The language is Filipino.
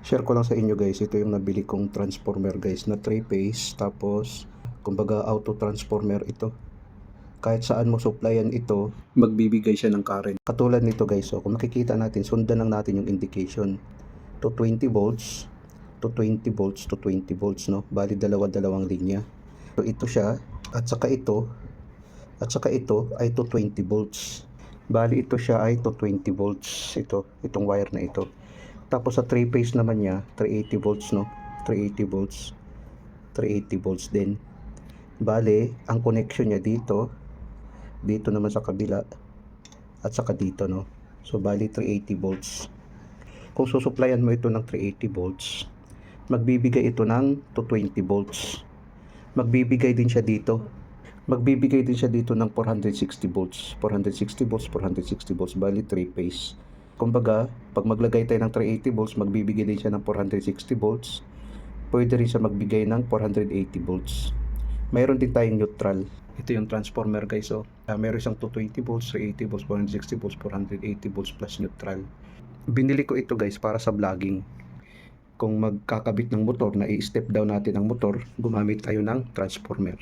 Share ko lang sa inyo guys, ito yung nabili kong transformer guys na 3-phase, tapos kumbaga auto transformer ito. Kahit saan mo supplyan ito, magbibigay siya ng current. Katulad nito guys, so kung makikita natin, sundan lang natin yung indication. To 20 volts, to 20 volts, to 20 volts, no? Bali dalawa-dalawang linya. So ito siya, at saka ito ay to 20 volts. Bali ito siya ay to 20 volts, itong wire na ito. Tapos sa 3 phase naman niya, 380 volts, no? 380 volts. 380 volts din. Bale, ang connection niya dito naman sa kabila, at saka dito, no? So, bali 380 volts. Kung susuplayan mo ito ng 380 volts, magbibigay ito ng 220 volts. Magbibigay din siya dito ng 460 volts. 460 volts, 460 volts, bali 3 phase. Kumbaga, pag maglagay tayo ng 380 volts, magbibigay din siya ng 460 volts. Pwede rin siya magbigay ng 480 volts. Mayroon din tayong neutral. Ito yung transformer guys. So, meron siyang 220 volts, 380 volts, 460 volts, 480 volts plus neutral. Binili ko ito guys para sa vlogging. Kung magkakabit ng motor, na i-step down natin ang motor, gumamit tayo ng transformer.